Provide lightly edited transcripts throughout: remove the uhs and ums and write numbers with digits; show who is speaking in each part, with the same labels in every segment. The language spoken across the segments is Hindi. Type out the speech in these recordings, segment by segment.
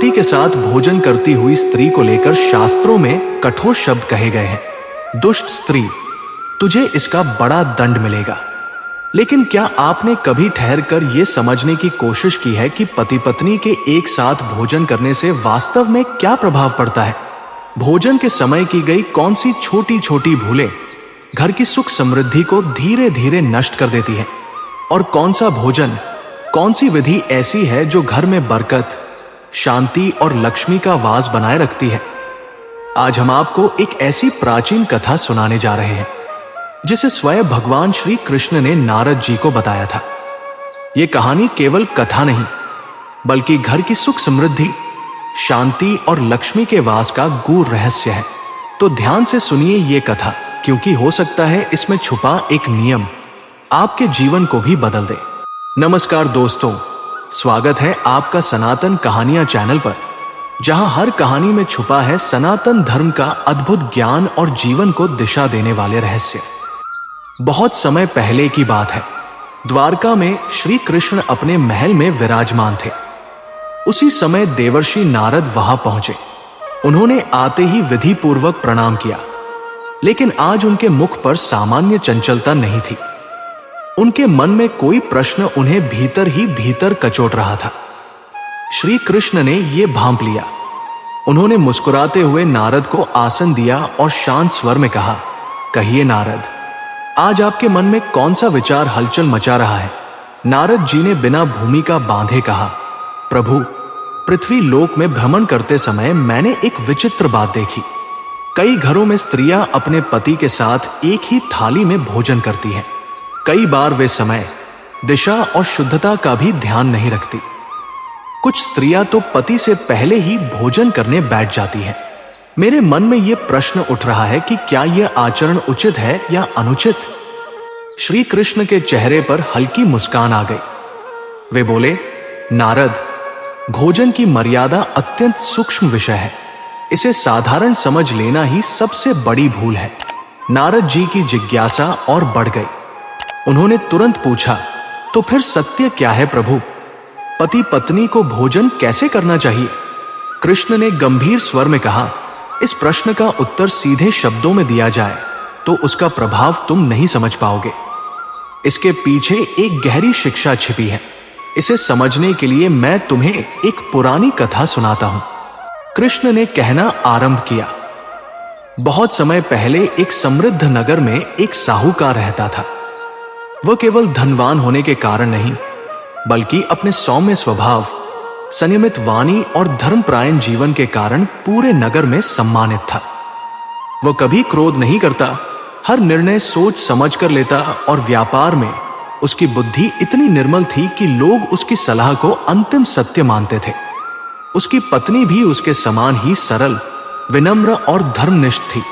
Speaker 1: पति के साथ भोजन करती हुई स्त्री को लेकर शास्त्रों में कठोर शब्द कहे गए हैं। दुष्ट स्त्री, तुझे इसका बड़ा दंड मिलेगा। लेकिन क्या आपने कभी ठहरकर यह समझने की कोशिश की है कि पति पत्नी के एक साथ भोजन करने से वास्तव में क्या प्रभाव पड़ता है? भोजन के समय की गई कौन सी छोटी छोटी भूलें घर की सुख समृद्धि को धीरे धीरे नष्ट कर देती है? और कौन सा भोजन, कौन सी विधि ऐसी है जो घर में बरकत, शांति और लक्ष्मी का वास बनाए रखती है? आज हम आपको एक ऐसी प्राचीन कथा सुनाने जा रहे हैं जिसे स्वयं भगवान श्री कृष्ण ने नारद जी को बताया था। यह कहानी केवल कथा नहीं, बल्कि घर की सुख समृद्धि, शांति और लक्ष्मी के वास का गूढ़ रहस्य है। तो ध्यान से सुनिए ये कथा, क्योंकि हो सकता है इसमें छुपा एक नियम आपके जीवन को भी बदल दे। नमस्कार दोस्तों, स्वागत है आपका सनातन कहानियां चैनल पर, जहां हर कहानी में छुपा है सनातन धर्म का अद्भुत ज्ञान और जीवन को दिशा देने वाले रहस्य। बहुत समय पहले की बात है। द्वारका में श्री कृष्ण अपने महल में विराजमान थे। उसी समय देवर्षि नारद वहां पहुंचे। उन्होंने आते ही विधि पूर्वक प्रणाम किया, लेकिन आज उनके मुख पर सामान्य चंचलता नहीं थी। उनके मन में कोई प्रश्न उन्हें भीतर ही भीतर कचोट रहा था। श्री कृष्ण ने यह भांप लिया। उन्होंने मुस्कुराते हुए नारद को आसन दिया और शांत स्वर में कहा, कहिए नारद, आज आपके मन में कौन सा विचार हलचल मचा रहा है? नारद जी ने बिना भूमिका बांधे कहा, प्रभु, पृथ्वी लोक में भ्रमण करते समय मैंने एक विचित्र बात देखी। कई घरों में स्त्रियां अपने पति के साथ एक ही थाली में भोजन करती हैं। कई बार वे समय, दिशा और शुद्धता का भी ध्यान नहीं रखती। कुछ स्त्रियां तो पति से पहले ही भोजन करने बैठ जाती हैं। मेरे मन में यह प्रश्न उठ रहा है कि क्या यह आचरण उचित है या अनुचित? श्री कृष्ण के चेहरे पर हल्की मुस्कान आ गई। वे बोले, नारद, भोजन की मर्यादा अत्यंत सूक्ष्म विषय है। इसे साधारण समझ लेना ही सबसे बड़ी भूल है। नारद जी की जिज्ञासा और बढ़ गई। उन्होंने तुरंत पूछा, तो फिर सत्य क्या है प्रभु? पति पत्नी को भोजन कैसे करना चाहिए? कृष्ण ने गंभीर स्वर में कहा, इस प्रश्न का उत्तर सीधे शब्दों में दिया जाए तो उसका प्रभाव तुम नहीं समझ पाओगे। इसके पीछे एक गहरी शिक्षा छिपी है। इसे समझने के लिए मैं तुम्हें एक पुरानी कथा सुनाता हूं। कृष्ण ने कहना आरंभ किया, बहुत समय पहले एक समृद्ध नगर में एक साहूकार रहता था। वह केवल धनवान होने के कारण नहीं, बल्कि अपने सौम्य स्वभाव, संयमित वाणी और धर्मपरायण जीवन के कारण पूरे नगर में सम्मानित था। वह कभी क्रोध नहीं करता, हर निर्णय सोच समझ कर लेता और व्यापार में उसकी बुद्धि इतनी निर्मल थी कि लोग उसकी सलाह को अंतिम सत्य मानते थे। उसकी पत्नी भी उसके समान ही सरल, विनम्र और धर्मनिष्ठ थी।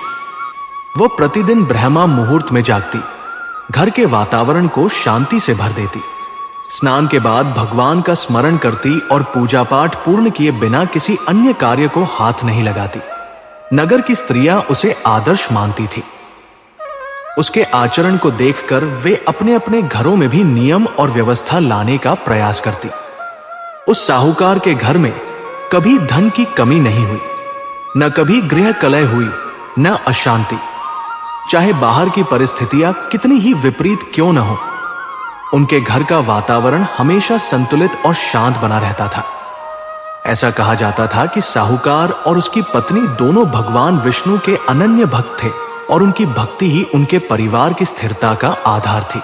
Speaker 1: वह प्रतिदिन ब्रह्मा मुहूर्त में जागती, घर के वातावरण को शांति से भर देती, स्नान के बाद भगवान का स्मरण करती और पूजा पाठ पूर्ण किए बिना किसी अन्य कार्य को हाथ नहीं लगाती। नगर की स्त्रियां उसे आदर्श मानती थी। उसके आचरण को देखकर वे अपने अपने घरों में भी नियम और व्यवस्था लाने का प्रयास करती। उस साहूकार के घर में कभी धन की कमी नहीं हुई, न कभी गृह कलह हुई, न अशांति। चाहे बाहर की परिस्थितियां कितनी ही विपरीत क्यों न हो, उनके घर का वातावरण हमेशा संतुलित और शांत बना रहता था। ऐसा कहा जाता था कि साहूकार और उसकी पत्नी दोनों भगवान विष्णु के अनन्य भक्त थे और उनकी भक्ति ही उनके परिवार की स्थिरता का आधार थी।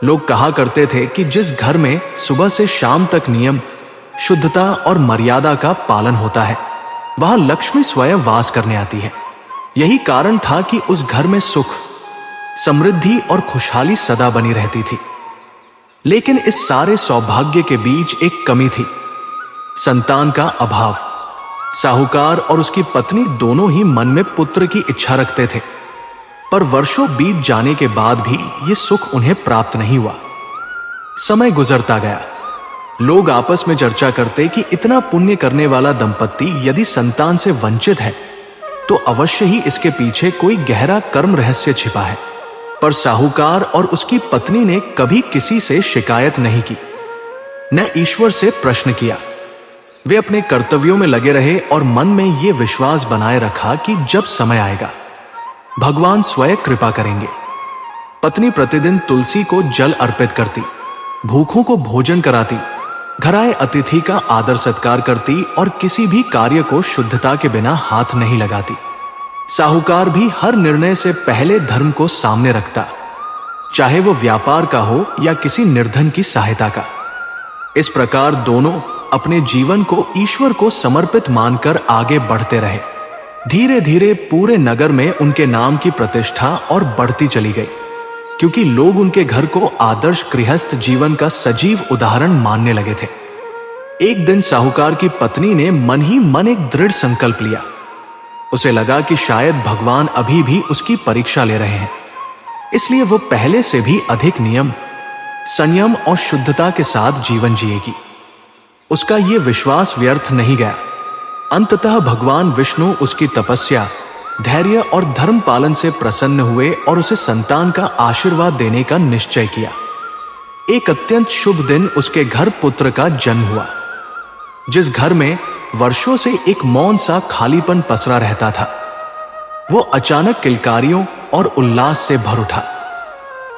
Speaker 1: लोग कहा करते थे कि जिस घर में सुबह से शाम तक नियम, शुद्धता और मर्यादा का पालन होता है, वहां लक्ष्मी स्वयं वास करने आती है। यही कारण था कि उस घर में सुख, समृद्धि और खुशहाली सदा बनी रहती थी। लेकिन इस सारे सौभाग्य के बीच एक कमी थी, संतान का अभाव। साहूकार और उसकी पत्नी दोनों ही मन में पुत्र की इच्छा रखते थे, पर वर्षों बीत जाने के बाद भी यह सुख उन्हें प्राप्त नहीं हुआ। समय गुजरता गया। लोग आपस में चर्चा करते कि इतना पुण्य करने वाला दंपत्ति यदि संतान से वंचित है तो अवश्य ही इसके पीछे कोई गहरा कर्म रहस्य छिपा है। पर साहूकार और उसकी पत्नी ने कभी किसी से शिकायत नहीं की, न ईश्वर से प्रश्न किया। वे अपने कर्तव्यों में लगे रहे और मन में ये विश्वास बनाए रखा कि जब समय आएगा भगवान स्वयं कृपा करेंगे। पत्नी प्रतिदिन तुलसी को जल अर्पित करती, भूखों को भोजन कराती, घर आए अतिथि का आदर सत्कार करती और किसी भी कार्य को शुद्धता के बिना हाथ नहीं लगाती। साहूकार भी हर निर्णय से पहले धर्म को सामने रखता, चाहे वो व्यापार का हो या किसी निर्धन की सहायता का। इस प्रकार दोनों अपने जीवन को ईश्वर को समर्पित मानकर आगे बढ़ते रहे। धीरे धीरे पूरे नगर में उनके नाम की प्रतिष्ठा और बढ़ती चली गई, क्योंकि लोग उनके घर को आदर्श गृहस्थ जीवन का सजीव उदाहरण मानने लगे थे। एक दिन साहूकार की पत्नी ने मन ही मन एक दृढ़ संकल्प लिया। उसे लगा कि शायद भगवान अभी भी उसकी परीक्षा ले रहे हैं, इसलिए वो पहले से भी अधिक नियम, संयम और शुद्धता के साथ जीवन जिएगी। उसका ये विश्वास व्यर्थ नहीं गया। अंततः भगवान विष्णु उसकी तपस्या, धैर्य और धर्म पालन से प्रसन्न हुए और उसे संतान का आशीर्वाद देने का निश्चय किया। एक अत्यंत शुभ दिन उसके घर पुत्र का जन्म हुआ। जिस घर में वर्षों से एक मौन सा खालीपन पसरा रहता था, वो अचानक किलकारियों और उल्लास से भर उठा।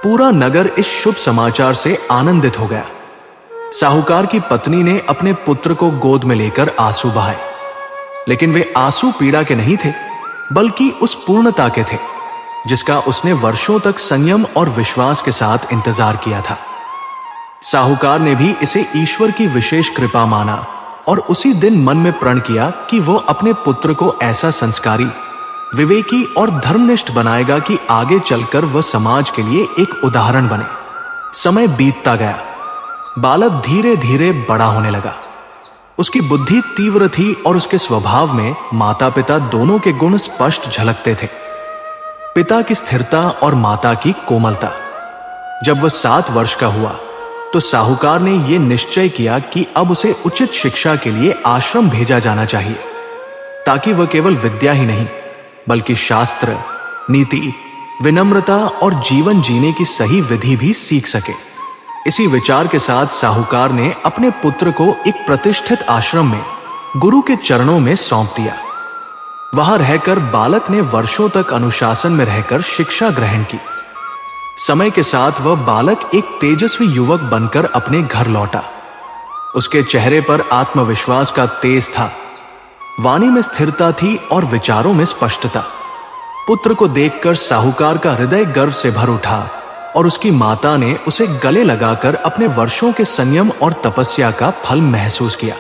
Speaker 1: पूरा नगर इस शुभ समाचार से आनंदित हो गया। साहूकार की पत्नी ने अपने पुत्र को गोद में लेकर आंसू बहाए, लेकिन वे आंसू पीड़ा के नहीं थे, बल्कि उस पूर्णता के थे जिसका उसने वर्षों तक संयम और विश्वास के साथ इंतजार किया था। साहूकार ने भी इसे ईश्वर की विशेष कृपा माना और उसी दिन मन में प्रण किया कि वो अपने पुत्र को ऐसा संस्कारी, विवेकी और धर्मनिष्ठ बनाएगा कि आगे चलकर वह समाज के लिए एक उदाहरण बने। समय बीतता गया। बालक धीरे धीरे बड़ा होने लगा। उसकी बुद्धि तीव्र थी और उसके स्वभाव में माता पिता दोनों के गुण स्पष्ट झलकते थे। पिता की स्थिरता और माता की कोमलता। जब वह 7 वर्ष का हुआ तो साहूकार ने यह निश्चय किया कि अब उसे उचित शिक्षा के लिए आश्रम भेजा जाना चाहिए, ताकि वह केवल विद्या ही नहीं बल्कि शास्त्र, नीति, विनम्रता और जीवन जीने की सही विधि भी सीख सके। इसी विचार के साथ साहूकार ने अपने पुत्र को एक प्रतिष्ठित आश्रम में गुरु के चरणों में सौंप दिया। वहां रहकर बालक ने वर्षों तक अनुशासन में रहकर शिक्षा ग्रहण की। समय के साथ वह बालक एक तेजस्वी युवक बनकर अपने घर लौटा। उसके चेहरे पर आत्मविश्वास का तेज था, वाणी में स्थिरता थी और विचारों में स्पष्टता। पुत्र को देखकर साहूकार का हृदय गर्व से भर उठा और उसकी माता ने उसे गले लगाकर अपने वर्षों के संयम और तपस्या का फल महसूस किया।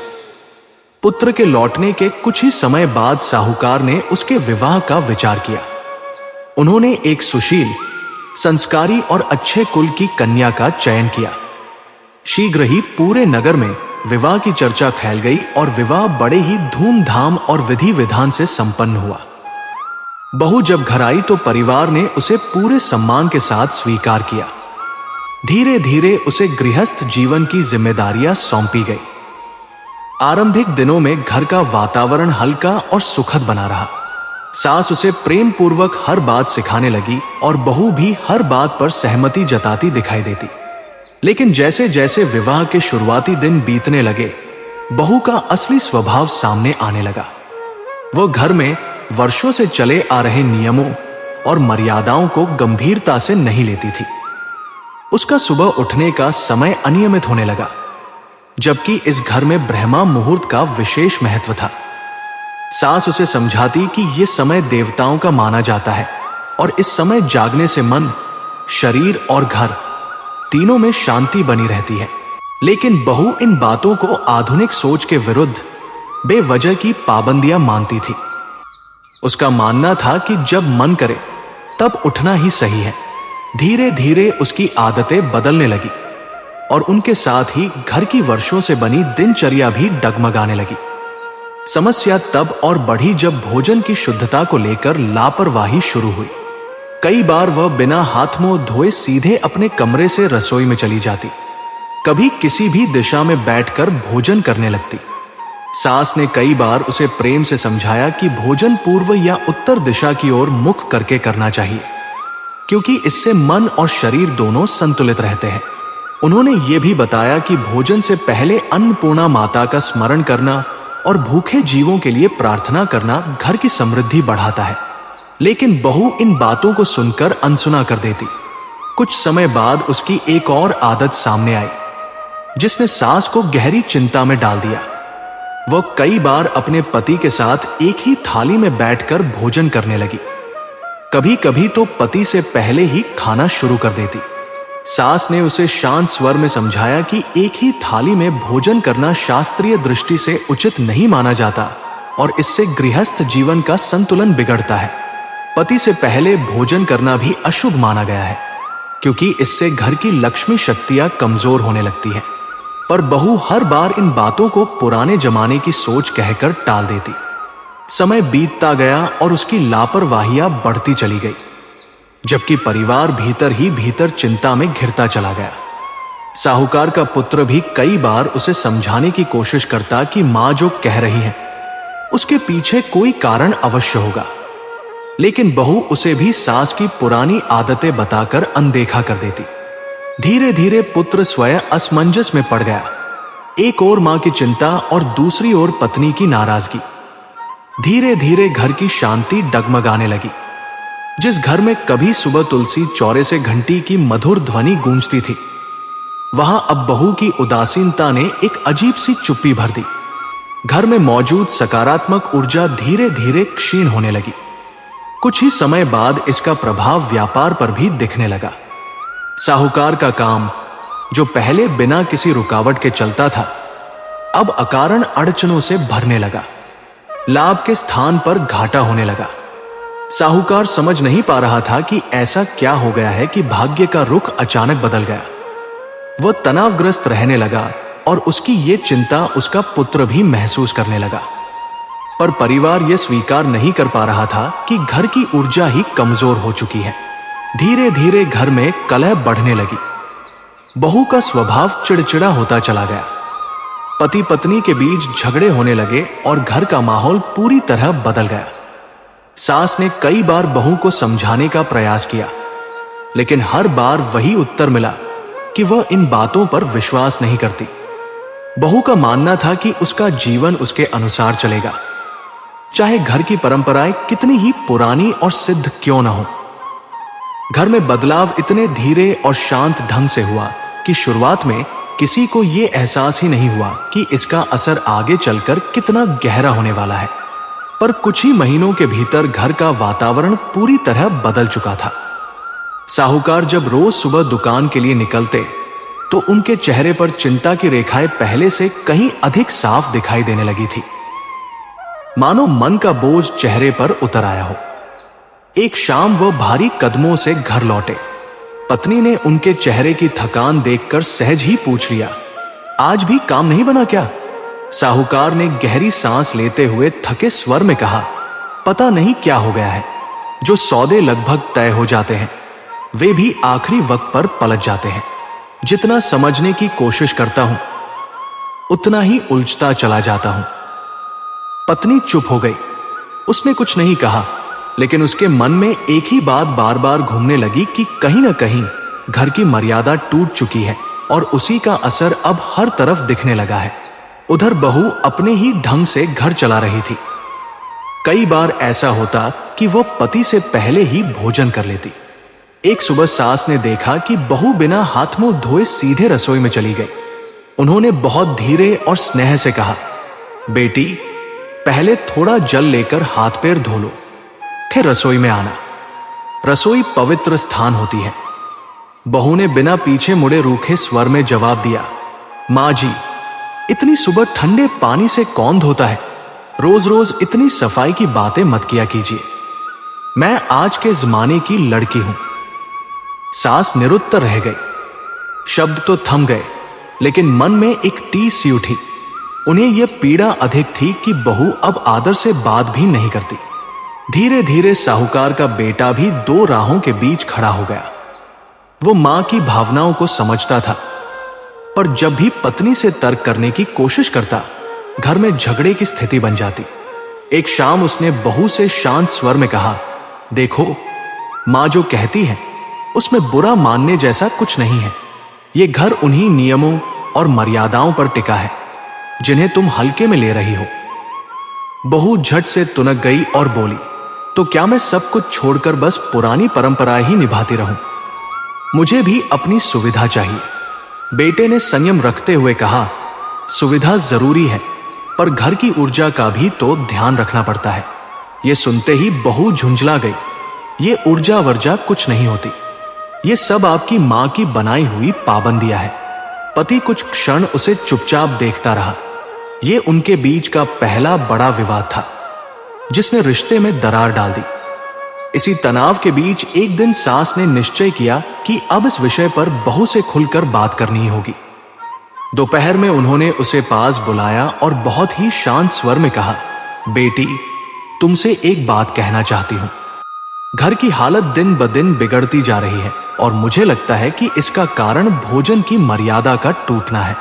Speaker 1: पुत्र के लौटने के कुछ ही समय बाद साहूकार ने उसके विवाह का विचार किया। उन्होंने एक सुशील, संस्कारी और अच्छे कुल की कन्या का चयन किया। शीघ्र ही पूरे नगर में विवाह की चर्चा फैल गई और विवाह बड़े ही धूमधाम और विधि विधान से संपन्न हुआ। बहू जब घर आई तो परिवार ने उसे पूरे सम्मान के साथ स्वीकार किया। धीरे धीरे उसे गृहस्थ जीवन की जिम्मेदारियां सौंपी गई। आरंभिक दिनों में घर का वातावरण हल्का और सुखद बना रहा। सास उसे प्रेम पूर्वक हर बात सिखाने लगी और बहू भी हर बात पर सहमति जताती दिखाई देती। लेकिन जैसे जैसे विवाह के शुरुआती दिन बीतने लगे, बहू का असली स्वभाव सामने आने लगा। वो घर में वर्षों से चले आ रहे नियमों और मर्यादाओं को गंभीरता से नहीं लेती थी। उसका सुबह उठने का समय अनियमित होने लगा, जबकि इस घर में ब्रह्मा मुहूर्त का विशेष महत्व था। सास उसे समझाती कि यह समय देवताओं का माना जाता है और इस समय जागने से मन, शरीर और घर तीनों में शांति बनी रहती है। लेकिन बहू इन बातों को आधुनिक सोच के विरुद्ध बेवजह की पाबंदियां मानती थी। उसका मानना था कि जब मन करे तब उठना ही सही है। धीरे धीरे उसकी आदतें बदलने लगी और उनके साथ ही घर की वर्षों से बनी दिनचर्या भी डगमगाने लगी। समस्या तब और बढ़ी जब भोजन की शुद्धता को लेकर लापरवाही शुरू हुई। कई बार वह बिना हाथ मुंह धोए सीधे अपने कमरे से रसोई में चली जाती, कभी किसी भी दिशा में बैठकर भोजन करने लगती। सास ने कई बार उसे प्रेम से समझाया कि भोजन पूर्व या उत्तर दिशा की ओर मुख करके करना चाहिए, क्योंकि इससे मन और शरीर दोनों संतुलित रहते हैं। उन्होंने ये भी बताया कि भोजन से पहले अन्नपूर्णा माता का स्मरण करना और भूखे जीवों के लिए प्रार्थना करना घर की समृद्धि बढ़ाता है। लेकिन बहू इन बातों को सुनकर अनसुना कर देती। कुछ समय बाद उसकी एक और आदत सामने आई, जिसने सास को गहरी चिंता में डाल दिया। वह कई बार अपने पति के साथ एक ही थाली में बैठकर भोजन करने लगी। कभी कभी तो पति से पहले ही खाना शुरू कर देती। सास ने उसे शांत स्वर में समझाया कि एक ही थाली में भोजन करना शास्त्रीय दृष्टि से उचित नहीं माना जाता और इससे गृहस्थ जीवन का संतुलन बिगड़ता है। पति से पहले भोजन करना भी अशुभ माना गया है, क्योंकि इससे घर की लक्ष्मी शक्तियां कमजोर होने लगती हैं। पर बहू हर बार इन बातों को पुराने जमाने की सोच कहकर टाल देती। समय बीतता गया और उसकी लापरवाहियां बढ़ती चली गई, जबकि परिवार भीतर ही भीतर चिंता में घिरता चला गया। साहूकार का पुत्र भी कई बार उसे समझाने की कोशिश करता कि मां जो कह रही है उसके पीछे कोई कारण अवश्य होगा, लेकिन बहू उसे भी सास की पुरानी आदतें बताकर अनदेखा कर देती। धीरे धीरे पुत्र स्वयं असमंजस में पड़ गया। एक ओर मां की चिंता और दूसरी ओर पत्नी की नाराजगी। धीरे धीरे घर की शांति डगमगाने लगी। जिस घर में कभी सुबह तुलसी चौरे से घंटी की मधुर ध्वनि गूंजती थी, वहां अब बहू की उदासीनता ने एक अजीब सी चुप्पी भर दी। घर में मौजूद सकारात्मक ऊर्जा धीरे धीरे क्षीण होने लगी। कुछ ही समय बाद इसका प्रभाव व्यापार पर भी दिखने लगा। साहूकार का काम, जो पहले बिना किसी रुकावट के चलता था, अब अकारण अड़चनों से भरने लगा। लाभ के स्थान पर घाटा होने लगा। साहूकार समझ नहीं पा रहा था कि ऐसा क्या हो गया है कि भाग्य का रुख अचानक बदल गया। वह तनावग्रस्त रहने लगा और उसकी ये चिंता उसका पुत्र भी महसूस करने लगा। पर परिवार यह स्वीकार नहीं कर पा रहा था कि घर की ऊर्जा ही कमजोर हो चुकी है। धीरे धीरे घर में कलह बढ़ने लगी। बहू का स्वभाव चिड़चिड़ा होता चला गया। पति पत्नी के बीच झगड़े होने लगे और घर का माहौल पूरी तरह बदल गया। सास ने कई बार बहू को समझाने का प्रयास किया, लेकिन हर बार वही उत्तर मिला कि वह इन बातों पर विश्वास नहीं करती। बहू का मानना था कि उसका जीवन उसके अनुसार चलेगा, चाहे घर की परंपराएं कितनी ही पुरानी और सिद्ध क्यों न हो। घर में बदलाव इतने धीरे और शांत ढंग से हुआ कि शुरुआत में किसी को यह एहसास ही नहीं हुआ कि इसका असर आगे चलकर कितना गहरा होने वाला है। पर कुछ ही महीनों के भीतर घर का वातावरण पूरी तरह बदल चुका था। साहूकार जब रोज सुबह दुकान के लिए निकलते तो उनके चेहरे पर चिंता की रेखाएं पहले से कहीं अधिक साफ दिखाई देने लगी थी, मानो मन का बोझ चेहरे पर उतर आया हो। एक शाम वह भारी कदमों से घर लौटे। पत्नी ने उनके चेहरे की थकान देखकर सहज ही पूछ लिया, आज भी काम नहीं बना क्या? साहूकार ने गहरी सांस लेते हुए थके स्वर में कहा, पता नहीं क्या हो गया है। जो सौदे लगभग तय हो जाते हैं, वे भी आखिरी वक्त पर पलट जाते हैं। जितना समझने की कोशिश करता हूं, उतना ही उलझता चला जाता हूं। पत्नी चुप हो गई। उसने कुछ नहीं कहा, लेकिन उसके मन में एक ही बात बार बार घूमने लगी कि कहीं ना कहीं घर की मर्यादा टूट चुकी है और उसी का असर अब हर तरफ दिखने लगा है। उधर बहू अपने ही ढंग से घर चला रही थी। कई बार ऐसा होता कि वह पति से पहले ही भोजन कर लेती। एक सुबह सास ने देखा कि बहू बिना हाथ मुंह धोए सीधे रसोई में चली गई। उन्होंने बहुत धीरे और स्नेह से कहा, बेटी, पहले थोड़ा जल लेकर हाथ पैर धो लो, फिर रसोई में आना। रसोई पवित्र स्थान होती है। बहू ने बिना पीछे मुड़े रूखे स्वर में जवाब दिया, मां जी, इतनी सुबह ठंडे पानी से कौन धोता है? रोज रोज इतनी सफाई की बातें मत किया कीजिए। मैं आज के जमाने की लड़की हूं। सास निरुत्तर रह गई। शब्द तो थम गए, लेकिन मन में एक टीस सी उठी। उन्हें यह पीड़ा अधिक थी कि बहू अब आदर से बात भी नहीं करती। धीरे धीरे साहूकार का बेटा भी दो राहों के बीच खड़ा हो गया। वो मां की भावनाओं को समझता था, पर जब भी पत्नी से तर्क करने की कोशिश करता, घर में झगड़े की स्थिति बन जाती। एक शाम उसने बहू से शांत स्वर में कहा, देखो, मां जो कहती है उसमें बुरा मानने जैसा कुछ नहीं है। यह घर उन्हीं नियमों और मर्यादाओं पर टिका है जिन्हें तुम हल्के में ले रही हो। बहू झट से तुनक गई और बोली, तो क्या मैं सब कुछ छोड़कर बस पुरानी परंपरा ही निभाती रहूं? मुझे भी अपनी सुविधा चाहिए। बेटे ने संयम रखते हुए कहा, सुविधा जरूरी है, पर घर की ऊर्जा का भी तो ध्यान रखना पड़ता है। यह सुनते ही बहू झुंझला गई। ये ऊर्जा वर्जा कुछ नहीं होती, ये सब आपकी मां की बनाई हुई पाबंदियां है। पति कुछ क्षण उसे चुपचाप देखता रहा। यह उनके बीच का पहला बड़ा विवाद था जिसने रिश्ते में दरार डाल दी। इसी तनाव के बीच एक दिन सास ने निश्चय किया कि अब इस विषय पर बहू से खुलकर बात करनी होगी। दोपहर में उन्होंने उसे पास बुलाया और बहुत ही शांत स्वर में कहा, बेटी, तुमसे एक बात कहना चाहती हूं। घर की हालत दिन ब दिन बिगड़ती जा रही है और मुझे लगता है कि इसका कारण भोजन की मर्यादा का टूटना है।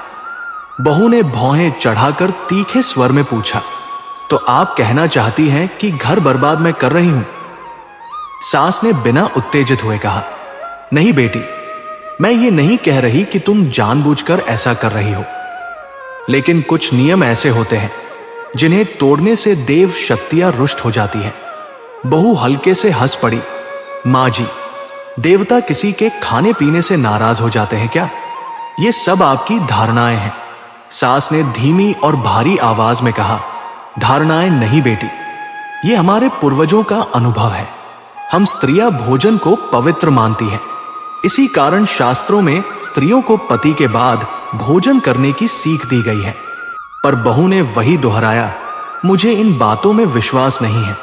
Speaker 1: बहू ने भौहें चढ़ाकर तीखे स्वर में पूछा, तो आप कहना चाहती हैं कि घर बर्बाद मैं कर रही हूं? सास ने बिना उत्तेजित हुए कहा, नहीं बेटी, मैं ये नहीं कह रही कि तुम जानबूझकर ऐसा कर रही हो, लेकिन कुछ नियम ऐसे होते हैं जिन्हें तोड़ने से देव शक्तियां रुष्ट हो जाती हैं। बहू हल्के से हंस पड़ी, मां जी, देवता किसी के खाने पीने से नाराज हो जाते हैं क्या? ये सब आपकी धारणाएं हैं। सास ने धीमी और भारी आवाज में कहा, धारणाएं नहीं बेटी, ये हमारे पूर्वजों का अनुभव है। हम स्त्रियां भोजन को पवित्र मानती हैं। इसी कारण शास्त्रों में स्त्रियों को पति के बाद भोजन करने की सीख दी गई है। पर बहू ने वही दोहराया, मुझे इन बातों में विश्वास नहीं है,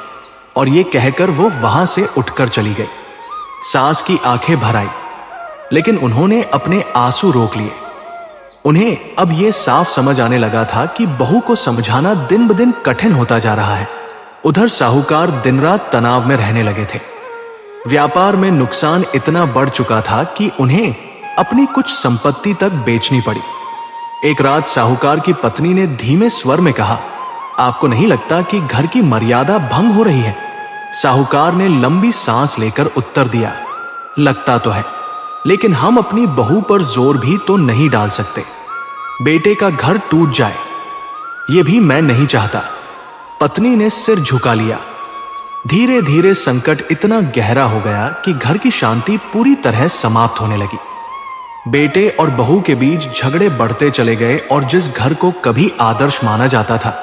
Speaker 1: और ये कहकर वो वहां से उठकर चली गई। सास की आंखें भर आई, लेकिन उन्होंने अपने आंसू रोक लिए। उन्हें अब यह साफ समझ आने लगा था कि बहू को समझाना दिन ब दिन कठिन होता जा रहा है। उधर साहूकार दिन रात तनाव में रहने लगे थे। व्यापार में नुकसान इतना बढ़ चुका था कि उन्हें अपनी कुछ संपत्ति तक बेचनी पड़ी। एक रात साहूकार की पत्नी ने धीमे स्वर में कहा, आपको नहीं लगता कि घर की मर्यादा भंग हो रही है? साहूकार ने लंबी सांस लेकर उत्तर दिया, लगता तो है, लेकिन हम अपनी बहू पर जोर भी तो नहीं डाल सकते। बेटे का घर टूट जाए, यह भी मैं नहीं चाहता। पत्नी ने सिर झुका लिया। धीरे धीरे संकट इतना गहरा हो गया कि घर की शांति पूरी तरह समाप्त होने लगी। बेटे और बहू के बीच झगड़े बढ़ते चले गए और जिस घर को कभी आदर्श माना जाता था,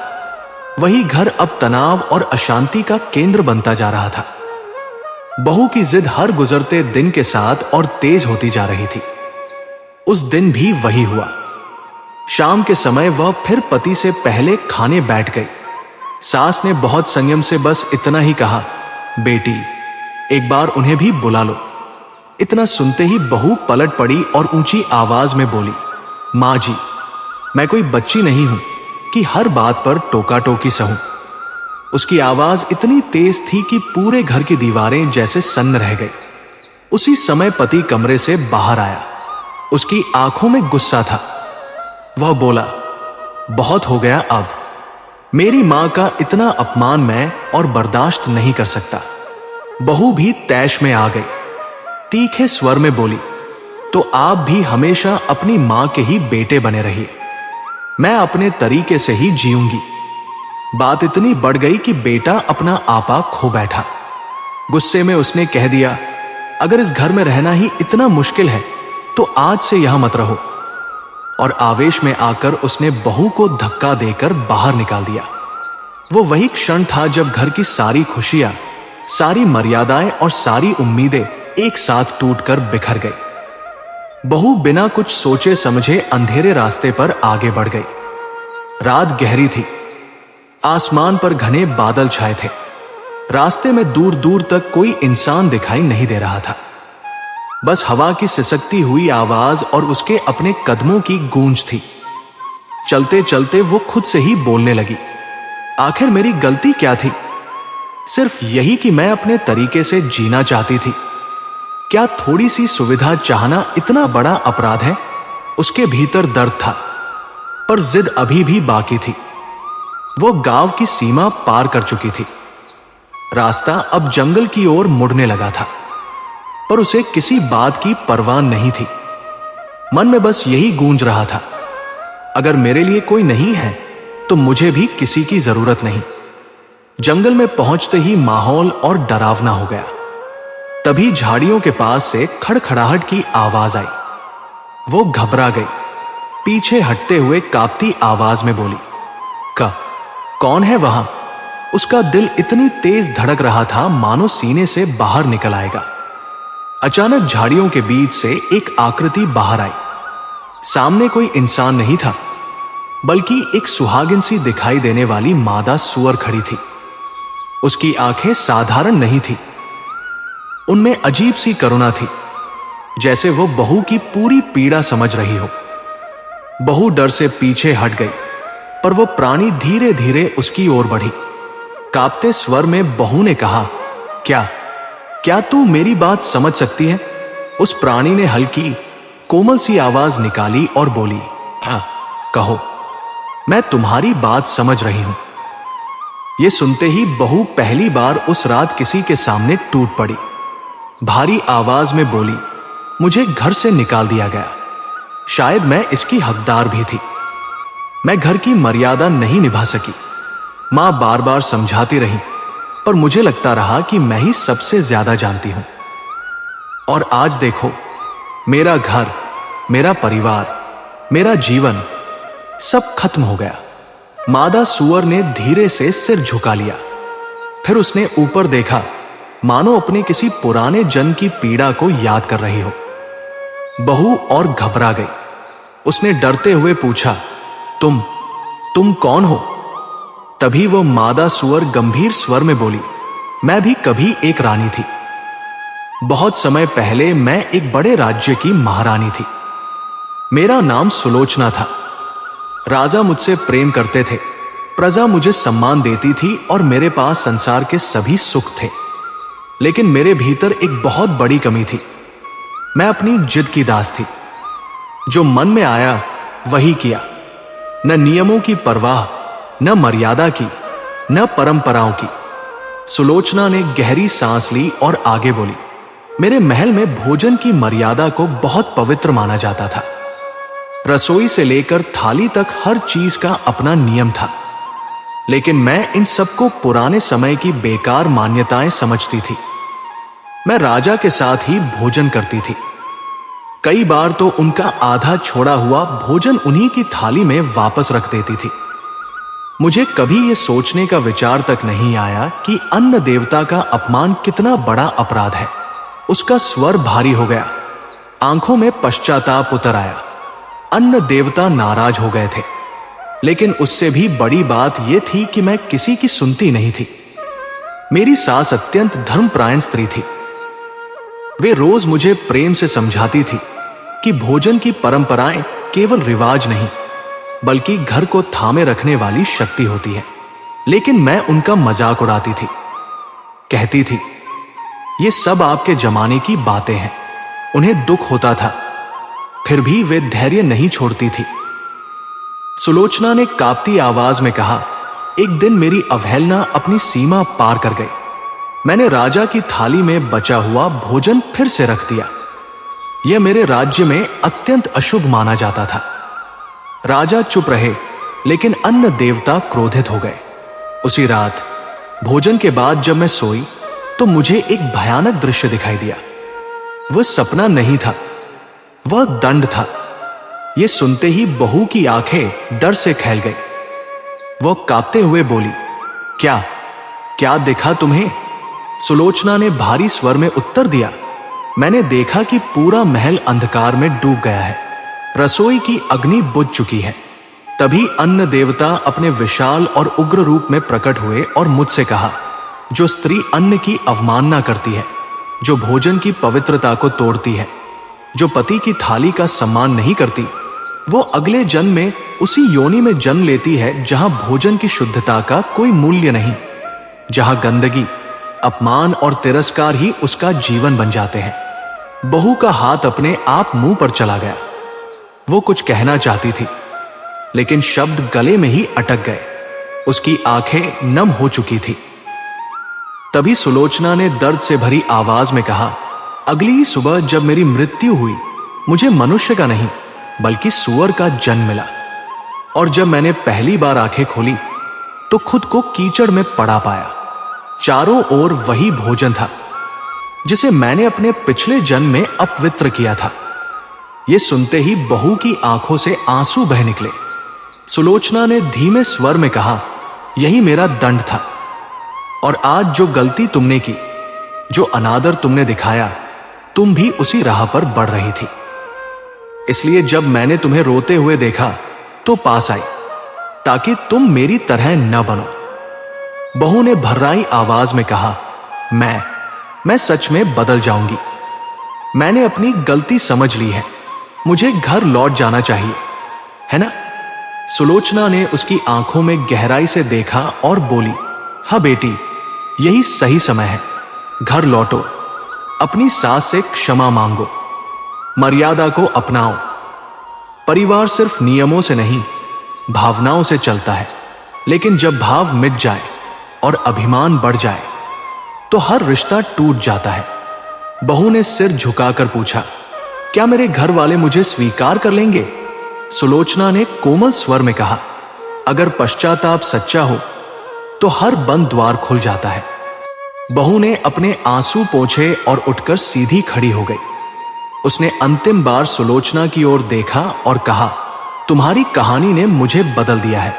Speaker 1: वही घर अब तनाव और अशांति का केंद्र बनता जा रहा था। बहू की जिद हर गुजरते दिन के साथ और तेज होती जा रही थी। उस दिन भी वही हुआ। शाम के समय वह फिर पति से पहले खाने बैठ गई। सास ने बहुत संयम से बस इतना ही कहा, बेटी, एक बार उन्हें भी बुला लो। इतना सुनते ही बहू पलट पड़ी और ऊंची आवाज में बोली, मां जी, मैं कोई बच्ची नहीं हूं कि हर बात पर टोका टोकी सहूं। उसकी आवाज इतनी तेज थी कि पूरे घर की दीवारें जैसे सन्न रह गई। उसी समय पति कमरे से बाहर आया। उसकी आंखों में गुस्सा था। वह बोला, बहुत हो गया, अब मेरी मां का इतना अपमान मैं और बर्दाश्त नहीं कर सकता। बहू भी तैश में आ गई। तीखे स्वर में बोली, तो आप भी हमेशा अपनी मां के ही बेटे बने रहिए। मैं अपने तरीके से ही जीऊंगी। बात इतनी बढ़ गई कि बेटा अपना आपा खो बैठा। गुस्से में उसने कह दिया, अगर इस घर में रहना ही इतना मुश्किल है तो आज से यहां मत रहो। और आवेश में आकर उसने बहू को धक्का देकर बाहर निकाल दिया। वो वही क्षण था जब घर की सारी खुशियां, सारी मर्यादाएं और सारी उम्मीदें एक साथ टूटकर बिखर गई। बहू बिना कुछ सोचे समझे अंधेरे रास्ते पर आगे बढ़ गई। रात गहरी थी। आसमान पर घने बादल छाए थे। रास्ते में दूर दूर तक कोई इंसान दिखाई नहीं दे रहा था। बस हवा की सिसकती हुई आवाज और उसके अपने कदमों की गूंज थी। चलते चलते वो खुद से ही बोलने लगी, आखिर मेरी गलती क्या थी? सिर्फ यही कि मैं अपने तरीके से जीना चाहती थी। क्या थोड़ी सी सुविधा चाहना इतना बड़ा अपराध है? उसके भीतर दर्द था, पर जिद अभी भी बाकी थी। वो गांव की सीमा पार कर चुकी थी। रास्ता अब जंगल की ओर मुड़ने लगा था, पर उसे किसी बात की परवाह नहीं थी। मन में बस यही गूंज रहा था, अगर मेरे लिए कोई नहीं है तो मुझे भी किसी की जरूरत नहीं। जंगल में पहुंचते ही माहौल और डरावना हो गया। तभी झाड़ियों के पास से खड़खड़ाहट की आवाज आई। वो घबरा गई, पीछे हटते हुए कांपती आवाज में बोली, कौन है वहां? उसका दिल इतनी तेज धड़क रहा था मानो सीने से बाहर निकल आएगा। अचानक झाड़ियों के बीच से एक आकृति बाहर आई। सामने कोई इंसान नहीं था, बल्कि एक सुहागिन सी दिखाई देने वाली मादा सूअर खड़ी थी। उसकी आंखें साधारण नहीं थी, उनमें अजीब सी करुणा थी, जैसे वो बहू की पूरी पीड़ा समझ रही हो। बहू डर से पीछे हट गई, पर वो प्राणी धीरे धीरे उसकी ओर बढ़ी। कांपते स्वर में बहू ने कहा, क्या तू मेरी बात समझ सकती है? उस प्राणी ने हल्की कोमल सी आवाज निकाली और बोली, हाँ कहो, मैं तुम्हारी बात समझ रही हूं। यह सुनते ही बहू पहली बार उस रात किसी के सामने टूट पड़ी। भारी आवाज में बोली, मुझे घर से निकाल दिया गया, शायद मैं इसकी हकदार भी थी। मैं घर की मर्यादा नहीं निभा सकी। मां बार बार समझाती रही, पर मुझे लगता रहा कि मैं ही सबसे ज्यादा जानती हूं। और आज देखो, मेरा घर, मेरा परिवार, मेरा जीवन सब खत्म हो गया। मादा सूअर ने धीरे से सिर झुका लिया। फिर उसने ऊपर देखा, मानो अपने किसी पुराने जन्म की पीड़ा को याद कर रही हो। बहू और घबरा गई। उसने डरते हुए पूछा, तुम कौन हो? तभी वो मादा सूअर गंभीर स्वर में बोली, मैं भी कभी एक रानी थी। बहुत समय पहले मैं एक बड़े राज्य की महारानी थी। मेरा नाम सुलोचना था। राजा मुझसे प्रेम करते थे, प्रजा मुझे सम्मान देती थी और मेरे पास संसार के सभी सुख थे। लेकिन मेरे भीतर एक बहुत बड़ी कमी थी। मैं अपनी जिद की दास थी। जो मन में आया वही किया। न नियमों की परवाह, न मर्यादा की, न परंपराओं की। सुलोचना ने गहरी सांस ली और आगे बोली, मेरे महल में भोजन की मर्यादा को बहुत पवित्र माना जाता था। रसोई से लेकर थाली तक हर चीज का अपना नियम था। लेकिन मैं इन सबको पुराने समय की बेकार मान्यताएं समझती थी। मैं राजा के साथ ही भोजन करती थी। कई बार तो उनका आधा छोड़ा हुआ भोजन उन्हीं की थाली में वापस रख देती थी। मुझे कभी यह सोचने का विचार तक नहीं आया कि अन्न देवता का अपमान कितना बड़ा अपराध है। उसका स्वर भारी हो गया, आंखों में पश्चाताप उतर आया। अन्न देवता नाराज हो गए थे, लेकिन उससे भी बड़ी बात यह थी कि मैं किसी की सुनती नहीं थी। मेरी सास अत्यंत धर्मपरायण स्त्री थी। वे रोज मुझे प्रेम से समझाती थी कि भोजन की परंपराएं केवल रिवाज नहीं, बल्कि घर को थामे रखने वाली शक्ति होती है। लेकिन मैं उनका मजाक उड़ाती थी। कहती थी, ये सब आपके जमाने की बातें हैं। उन्हें दुख होता था, फिर भी वे धैर्य नहीं छोड़ती थी। सुलोचना ने कांपती आवाज में कहा, एक दिन मेरी अवहेलना अपनी सीमा पार कर गई। मैंने राजा की थाली में बचा हुआ भोजन फिर से रख दिया। यह मेरे राज्य में अत्यंत अशुभ माना जाता था। राजा चुप रहे, लेकिन अन्न देवता क्रोधित हो गए। उसी रात भोजन के बाद जब मैं सोई तो मुझे एक भयानक दृश्य दिखाई दिया। वह सपना नहीं था, वह दंड था। यह सुनते ही बहू की आंखें डर से फैल गई। वह कांपते हुए बोली, क्या देखा तुम्हें? सुलोचना ने भारी स्वर में उत्तर दिया, मैंने देखा कि पूरा महल अंधकार में डूब गया है। रसोई की अग्नि बुझ चुकी है। तभी अन्न देवता अपने विशाल और उग्र रूप में प्रकट हुए और मुझसे कहा, जो स्त्री अन्न की अवमानना करती है, जो भोजन की पवित्रता को तोड़ती है, जो पति की थाली का सम्मान नहीं करती, वो अगले जन्म में उसी योनि में जन्म लेती है जहां भोजन की शुद्धता का कोई मूल्य नहीं, जहां गंदगी, अपमान और तिरस्कार ही उसका जीवन बन जाते हैं। बहू का हाथ अपने आप मुंह पर चला गया। वो कुछ कहना चाहती थी, लेकिन शब्द गले में ही अटक गए। उसकी आंखें नम हो चुकी थी। तभी सुलोचना ने दर्द से भरी आवाज में कहा, अगली सुबह जब मेरी मृत्यु हुई, मुझे मनुष्य का नहीं बल्कि सूअर का जन्म मिला। और जब मैंने पहली बार आंखें खोली तो खुद को कीचड़ में पड़ा पाया। चारों ओर वही भोजन था जिसे मैंने अपने पिछले जन्म में अपवित्र किया था। यह सुनते ही बहू की आंखों से आंसू बह निकले। सुलोचना ने धीमे स्वर में कहा, यही मेरा दंड था। और आज जो गलती तुमने की, जो अनादर तुमने दिखाया, तुम भी उसी राह पर बढ़ रही थी। इसलिए जब मैंने तुम्हें रोते हुए देखा तो पास आई, ताकि तुम मेरी तरह न बनो। बहू ने भर्राई आवाज में कहा, मैं सच में बदल जाऊंगी। मैंने अपनी गलती समझ ली है, मुझे घर लौट जाना चाहिए, है ना? सुलोचना ने उसकी आंखों में गहराई से देखा और बोली, हाँ बेटी, यही सही समय है। घर लौटो, अपनी सास से क्षमा मांगो, मर्यादा को अपनाओ। परिवार सिर्फ नियमों से नहीं, भावनाओं से चलता है। लेकिन जब भाव मिट जाए और अभिमान बढ़ जाए तो हर रिश्ता टूट जाता है। बहू ने सिर झुकाकर पूछा, क्या मेरे घर वाले मुझे स्वीकार कर लेंगे? सुलोचना ने कोमल स्वर में कहा, अगर पश्चाताप सच्चा हो तो हर बंद द्वार खुल जाता है। बहू ने अपने आंसू पोंछे और उठकर सीधी खड़ी हो गई। उसने अंतिम बार सुलोचना की ओर देखा और कहा, तुम्हारी कहानी ने मुझे बदल दिया है,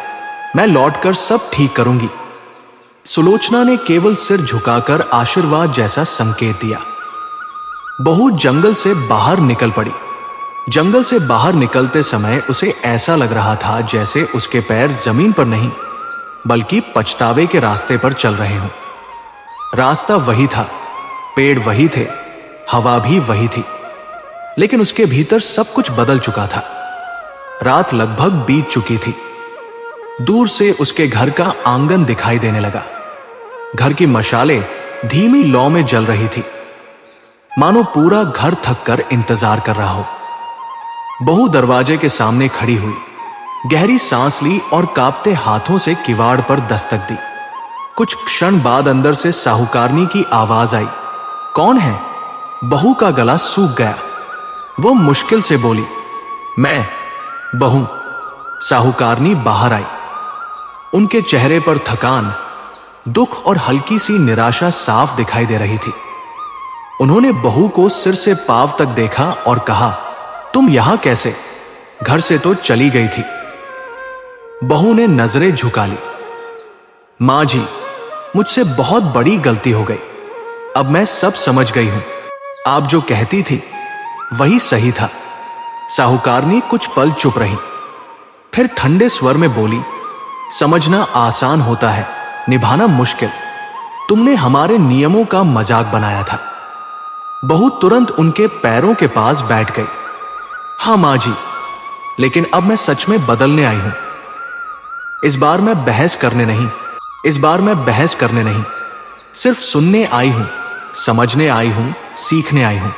Speaker 1: मैं लौटकर सब ठीक करूंगी। सुलोचना ने केवल सिर झुकाकर आशीर्वाद जैसा संकेत दिया। बहू जंगल से बाहर निकल पड़ी। जंगल से बाहर निकलते समय उसे ऐसा लग रहा था जैसे उसके पैर जमीन पर नहीं बल्कि पछतावे के रास्ते पर चल रहे हों। रास्ता वही था, पेड़ वही थे, हवा भी वही थी, लेकिन उसके भीतर सब कुछ बदल चुका था। रात लगभग बीत चुकी थी। दूर से उसके घर का आंगन दिखाई देने लगा। घर की मशालें धीमी लौ में जल रही थी, मानो पूरा घर थक कर इंतजार कर रहा हो। बहू दरवाजे के सामने खड़ी हुई, गहरी सांस ली और कांपते हाथों से किवाड़ पर दस्तक दी। कुछ क्षण बाद अंदर से साहूकारनी की आवाज आई, कौन है? बहू का गला सूख गया। वो मुश्किल से बोली, मैं बहू। साहूकारनी बाहर आई। उनके चेहरे पर थकान, दुख और हल्की सी निराशा साफ दिखाई दे रही थी। उन्होंने बहू को सिर से पांव तक देखा और कहा, तुम यहां कैसे? घर से तो चली गई थी। बहू ने नजरें झुका ली। मां जी, मुझसे बहुत बड़ी गलती हो गई। अब मैं सब समझ गई हूं। आप जो कहती थी वही सही था। साहूकारनी कुछ पल चुप रही, फिर ठंडे स्वर में बोली, समझना आसान होता है, निभाना मुश्किल। तुमने हमारे नियमों का मजाक बनाया था। बहू तुरंत उनके पैरों के पास बैठ गई। हां मां जी, लेकिन अब मैं सच में बदलने आई हूं। इस बार मैं बहस करने नहीं, सिर्फ सुनने आई हूं, समझने आई हूं, सीखने आई हूं।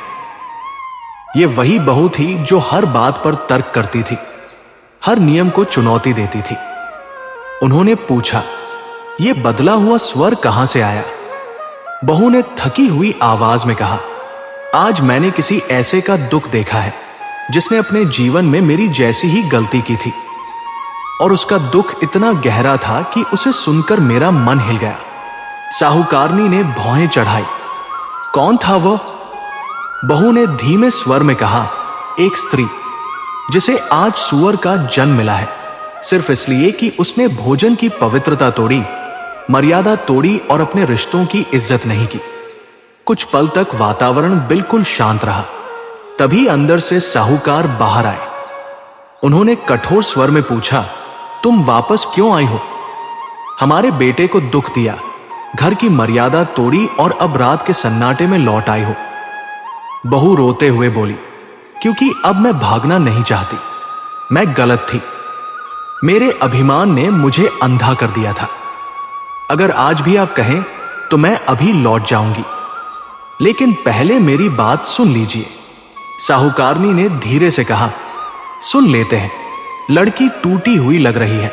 Speaker 1: यह वही बहू थी जो हर बात पर तर्क करती थी, हर नियम को चुनौती देती थी। उन्होंने पूछा, यह बदला हुआ स्वर कहां से आया? बहू ने थकी हुई आवाज में कहा, आज मैंने किसी ऐसे का दुख देखा है जिसने अपने जीवन में मेरी जैसी ही गलती की थी, और उसका दुख इतना गहरा था कि उसे सुनकर मेरा मन हिल गया। साहूकारनी ने भौहें चढ़ाई। कौन था वो? बहू ने धीमे स्वर में कहा, एक स्त्री जिसे आज सूअर का जन्म मिला है, सिर्फ इसलिए कि उसने भोजन की पवित्रता तोड़ी, मर्यादा तोड़ी और अपने रिश्तों की इज्जत नहीं की। कुछ पल तक वातावरण बिल्कुल शांत रहा। तभी अंदर से साहूकार बाहर आए। उन्होंने कठोर स्वर में पूछा, तुम वापस क्यों आई हो? हमारे बेटे को दुख दिया, घर की मर्यादा तोड़ी और अब रात के सन्नाटे में लौट आई हो। बहू रोते हुए बोली, क्योंकि अब मैं भागना नहीं चाहती। मैं गलत थी। मेरे अभिमान ने मुझे अंधा कर दिया था। अगर आज भी आप कहें तो मैं अभी लौट जाऊंगी, लेकिन पहले मेरी बात सुन लीजिए। साहूकारनी ने धीरे से कहा, सुन लेते हैं। लड़की टूटी हुई लग रही है,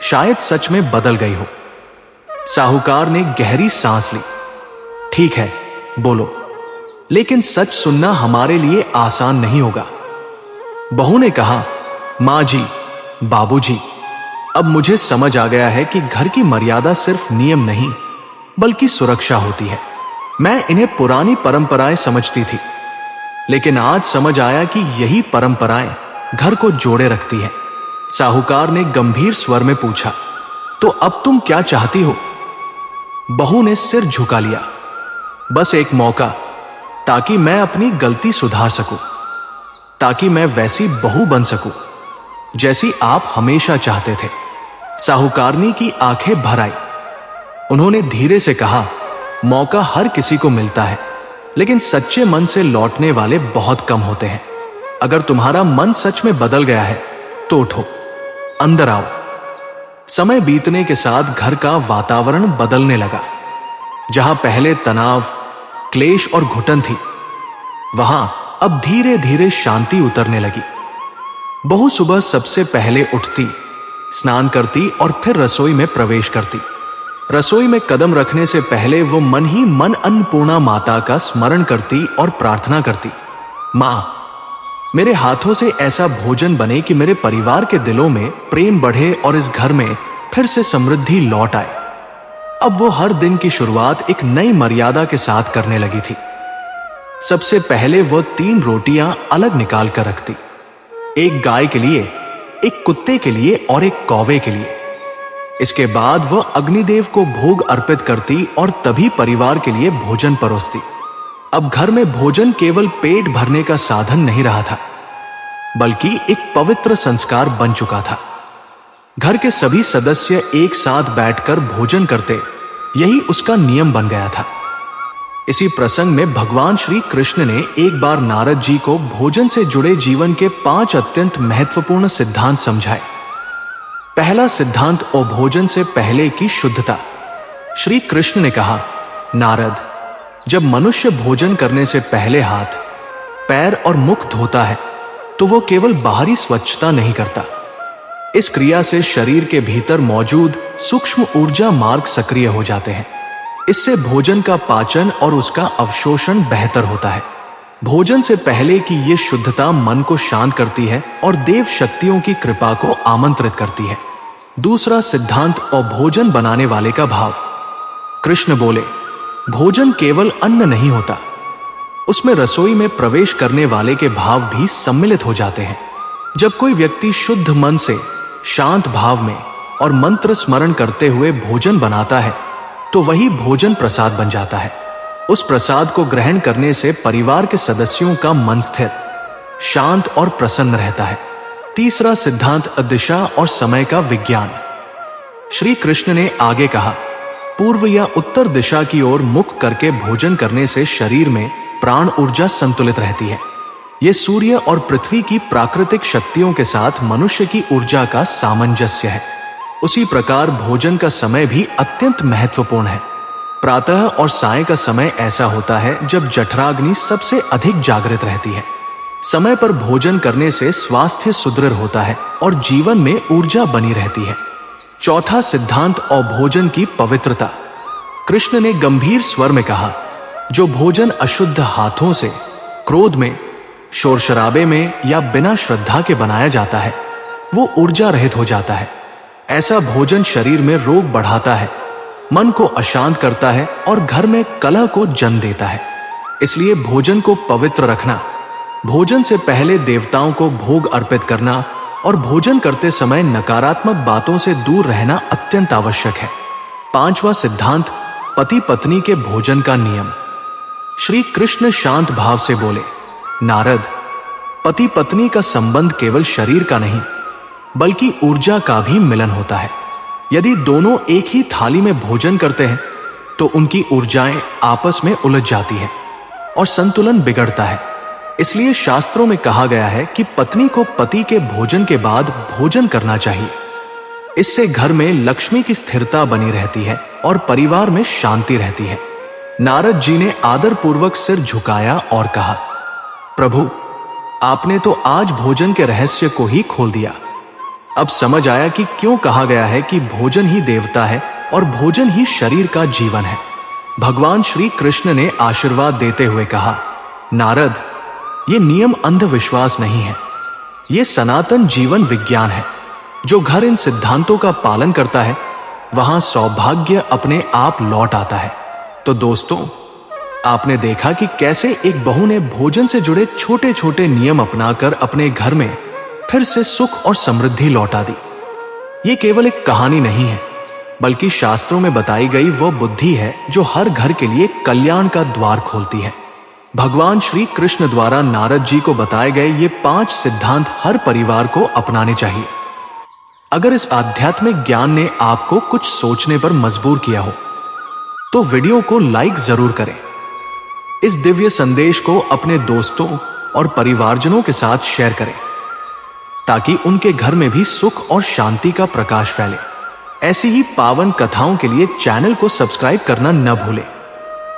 Speaker 1: शायद सच में बदल गई हो। साहूकार ने गहरी सांस ली। ठीक है, बोलो, लेकिन सच सुनना हमारे लिए आसान नहीं होगा। बहू ने कहा, मां जी, बाबूजी, अब मुझे समझ आ गया है कि घर की मर्यादा सिर्फ नियम नहीं बल्कि सुरक्षा होती है। मैं इन्हें पुरानी परंपराएं समझती थी, लेकिन आज समझ आया कि यही परंपराएं घर को जोड़े रखती हैं। साहूकार ने गंभीर स्वर में पूछा, तो अब तुम क्या चाहती हो? बहू ने सिर झुका लिया। बस एक मौका, ताकि मैं अपनी गलती सुधार सकूं, ताकि मैं वैसी बहू बन सकूं जैसी आप हमेशा चाहते थे। साहूकारनी की आंखें भर आई। उन्होंने धीरे से कहा, मौका हर किसी को मिलता है, लेकिन सच्चे मन से लौटने वाले बहुत कम होते हैं। अगर तुम्हारा मन सच में बदल गया है तो उठो, अंदर आओ। समय बीतने के साथ घर का वातावरण बदलने लगा। जहां पहले तनाव, क्लेश और घुटन थी, वहां अब धीरे धीरे शांति उतरने लगी। बहू सुबह सबसे पहले उठती, स्नान करती और फिर रसोई में प्रवेश करती। रसोई में कदम रखने से पहले वो मन ही मन अन्नपूर्णा माता का स्मरण करती और प्रार्थना करती, मां, मेरे हाथों से ऐसा भोजन बने कि मेरे परिवार के दिलों में प्रेम बढ़े और इस घर में फिर से समृद्धि लौट आए। अब वो हर दिन की शुरुआत एक नई मर्यादा के साथ करने लगी थी। सबसे पहले वो 3 रोटियां अलग निकाल कर रखती, एक गाय के लिए, एक कुत्ते के लिए और एक कौवे के लिए। इसके बाद वह अग्निदेव को भोग अर्पित करती और तभी परिवार के लिए भोजन परोसती। अब घर में भोजन केवल पेट भरने का साधन नहीं रहा था, बल्कि एक पवित्र संस्कार बन चुका था। घर के सभी सदस्य एक साथ बैठकर भोजन करते, यही उसका नियम बन गया था। इसी प्रसंग में भगवान श्री कृष्ण ने एक बार नारद जी को भोजन से जुड़े जीवन के 5 अत्यंत महत्वपूर्ण सिद्धांत समझाए। पहला सिद्धांत और भोजन से पहले की शुद्धता। श्री कृष्ण ने कहा, नारद, जब मनुष्य भोजन करने से पहले हाथ, पैर और मुख धोता है तो वो केवल बाहरी स्वच्छता नहीं करता। इस क्रिया से शरीर के भीतर मौजूद सूक्ष्म ऊर्जा मार्ग सक्रिय हो जाते हैं। इससे भोजन का पाचन और उसका अवशोषण बेहतर होता है। भोजन से पहले की ये शुद्धता मन को शांत करती है और देव शक्तियों की कृपा को आमंत्रित करती है। दूसरा सिद्धांत और भोजन बनाने वाले का भाव। कृष्ण बोले, भोजन केवल अन्न नहीं होता, उसमें रसोई में प्रवेश करने वाले के भाव भी सम्मिलित हो जाते हैं। जब कोई व्यक्ति शुद्ध मन से, शांत भाव में और मंत्र स्मरण करते हुए भोजन बनाता है तो वही भोजन प्रसाद बन जाता है। उस प्रसाद को ग्रहण करने से परिवार के सदस्यों का मन स्थिर, शांत और प्रसन्न रहता है। तीसरा सिद्धांत दिशा और समय का विज्ञान। श्री कृष्ण ने आगे कहा, पूर्व या उत्तर दिशा की ओर मुख करके भोजन करने से शरीर में प्राण ऊर्जा संतुलित रहती है। यह सूर्य और पृथ्वी की प्राकृतिक शक्तियों के साथ मनुष्य की ऊर्जा का सामंजस्य है। उसी प्रकार भोजन का समय भी अत्यंत महत्वपूर्ण है। प्रातः और साय का समय ऐसा होता है जब जठराग्नि सबसे अधिक जागृत रहती है। समय पर भोजन करने से स्वास्थ्य सुदृढ़ होता है और जीवन में ऊर्जा बनी रहती है। चौथा सिद्धांत और भोजन की पवित्रता। कृष्ण ने गंभीर स्वर में कहा, जो भोजन अशुद्ध हाथों से, क्रोध में, शोर शराबे में या बिना श्रद्धा के बनाया जाता है वो ऊर्जा रहित हो जाता है। ऐसा भोजन शरीर में रोग बढ़ाता है, मन को अशांत करता है और घर में कलह को जन्म देता है। इसलिए भोजन को पवित्र रखना, भोजन से पहले देवताओं को भोग अर्पित करना और भोजन करते समय नकारात्मक बातों से दूर रहना अत्यंत आवश्यक है। पांचवा सिद्धांत, पति पत्नी के भोजन का नियम। श्री कृष्ण शांत भाव से बोले, नारद, पति पत्नी का संबंध केवल शरीर का नहीं बल्कि ऊर्जा का भी मिलन होता है। यदि दोनों एक ही थाली में भोजन करते हैं तो उनकी ऊर्जाएं आपस में उलझ जाती हैं और संतुलन बिगड़ता है। इसलिए शास्त्रों में कहा गया है कि पत्नी को पति के भोजन के बाद भोजन करना चाहिए। इससे घर में लक्ष्मी की स्थिरता बनी रहती है और परिवार में शांति रहती है। नारद जी ने आदरपूर्वक सिर झुकाया और कहा, प्रभु, आपने तो आज भोजन के रहस्य को ही खोल दिया। अब समझ आया कि क्यों कहा गया है कि भोजन ही देवता है और भोजन ही शरीर का जीवन है। भगवान श्री कृष्ण ने आशीर्वाद देते हुए कहा, नारद, ये नियम अंधविश्वास नहीं है, ये सनातन जीवन विज्ञान है। जो घर इन सिद्धांतों का पालन करता है वहां सौभाग्य अपने आप लौट आता है। तो दोस्तों, आपने देखा कि कैसे एक बहू ने भोजन से जुड़े छोटे छोटे नियम अपनाकर अपने घर में फिर से सुख और समृद्धि लौटा दी। ये केवल एक कहानी नहीं है, बल्कि शास्त्रों में बताई गई वो बुद्धि है जो हर घर के लिए कल्याण का द्वार खोलती है। भगवान श्री कृष्ण द्वारा नारद जी को बताए गए ये 5 सिद्धांत हर परिवार को अपनाने चाहिए। अगर इस आध्यात्मिक ज्ञान ने आपको कुछ सोचने पर मजबूर किया हो तो वीडियो को लाइक जरूर करें। इस दिव्य संदेश को अपने दोस्तों और परिवारजनों के साथ शेयर करें ताकि उनके घर में भी सुख और शांति का प्रकाश फैले। ऐसी ही पावन कथाओं के लिए चैनल को सब्सक्राइब करना न भूलें।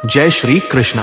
Speaker 1: जय श्री कृष्ण।